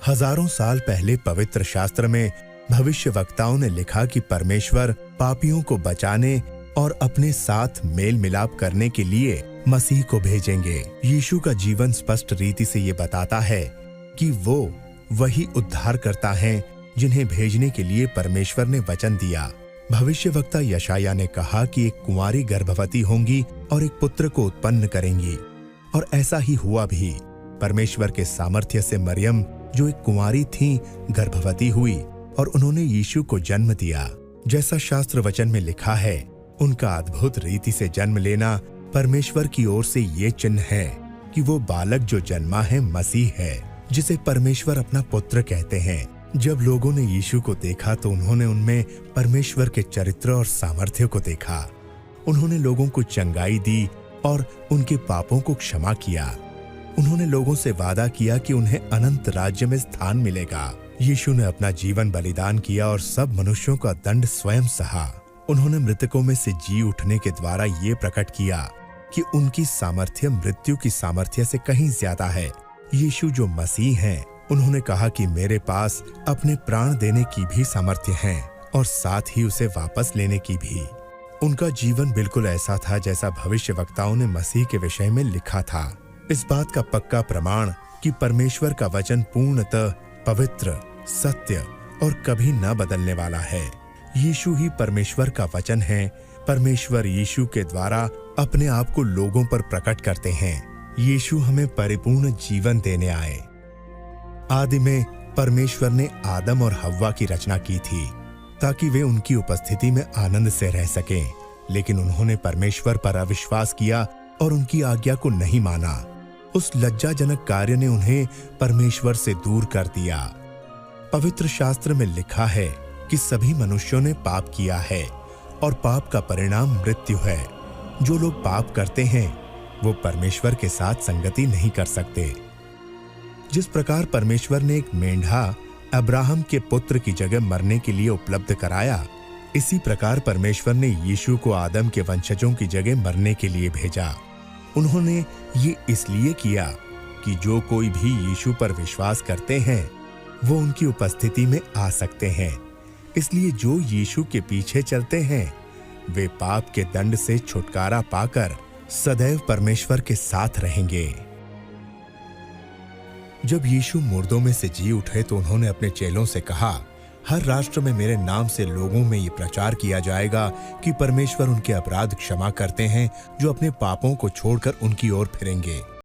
हजारों साल पहले पवित्र शास्त्र में भविष्यवक्ताओं ने लिखा कि परमेश्वर पापियों को बचाने और अपने साथ मेल मिलाप करने के लिए मसीह को भेजेंगे। यीशु का जीवन स्पष्ट रीति से ये बताता है कि वो वही उद्धारकर्ता हैं जिन्हें भेजने के लिए परमेश्वर ने वचन दिया। भविष्यवक्ता यशायाह ने कहा कि एक कुंवारी गर्भवती होंगी और एक पुत्र को उत्पन्न करेंगी, और ऐसा ही हुआ भी। परमेश्वर के सामर्थ्य से मरियम, जो एक कुंवारी थी, गर्भवती हुई और उन्होंने यीशु को जन्म दिया। जैसा शास्त्र वचन में लिखा है, उनका अद्भुत रीति से जन्म लेना परमेश्वर की ओर से ये चिन्ह है कि वो बालक जो जन्मा है मसीह है, जिसे परमेश्वर अपना पुत्र कहते हैं। जब लोगों ने यीशु को देखा तो उन्होंने उनमें परमेश्वर के चरित्र और सामर्थ्य को देखा। उन्होंने लोगों को चंगाई दी और उनके पापों को क्षमा किया। उन्होंने लोगों से वादा किया कि उन्हें अनंत राज्य में स्थान मिलेगा। यीशु ने अपना जीवन बलिदान किया और सब मनुष्यों का दंड स्वयं सहा। उन्होंने मृतकों में से जी उठने के द्वारा ये प्रकट किया कि उनकी सामर्थ्य मृत्यु की सामर्थ्य से कहीं ज्यादा है। यीशु जो मसीह हैं, उन्होंने कहा कि मेरे पास अपने प्राण देने की भी सामर्थ्य है और साथ ही उसे वापस लेने की भी। उनका जीवन बिल्कुल ऐसा था जैसा भविष्यवक्ताओं ने मसीह के विषय में लिखा था। इस बात का पक्का प्रमाण कि परमेश्वर का वचन पूर्णतः पवित्र, सत्य और कभी न बदलने वाला है। यीशु ही परमेश्वर का वचन है। परमेश्वर यीशु के द्वारा अपने आप को लोगों पर प्रकट करते हैं। यीशु हमें परिपूर्ण जीवन देने आए। आदि में परमेश्वर ने आदम और हव्वा की रचना की थी ताकि वे उनकी उपस्थिति में आनंद से रह सकें, लेकिन उन्होंने परमेश्वर पर अविश्वास किया और उनकी आज्ञा को नहीं माना। उस लज्जाजनक कार्य ने उन्हें परमेश्वर से दूर कर दिया। पवित्र शास्त्र में लिखा है कि सभी मनुष्यों ने पाप किया है और पाप का परिणाम मृत्यु है। जो लोग पाप करते हैं वो परमेश्वर के साथ संगति नहीं कर सकते। जिस प्रकार परमेश्वर ने एक मेंढा अब्राहम के पुत्र की जगह मरने के लिए उपलब्ध कराया, इसी प्रकार परमेश्वर ने यीशु को आदम के वंशजों की जगह मरने के लिए भेजा। उन्होंने ये इसलिए किया कि जो कोई भी यीशु पर विश्वास करते हैं वो उनकी उपस्थिति में आ सकते हैं। इसलिए जो यीशु के पीछे चलते हैं वे पाप के दंड से छुटकारा पाकर सदैव परमेश्वर के साथ रहेंगे। जब यीशु मुर्दों में से जी उठे तो उन्होंने अपने चेलों से कहा, हर राष्ट्र में मेरे नाम से लोगों में ये प्रचार किया जाएगा कि परमेश्वर उनके अपराध क्षमा करते हैं जो अपने पापों को छोड़कर उनकी ओर फिरेंगे।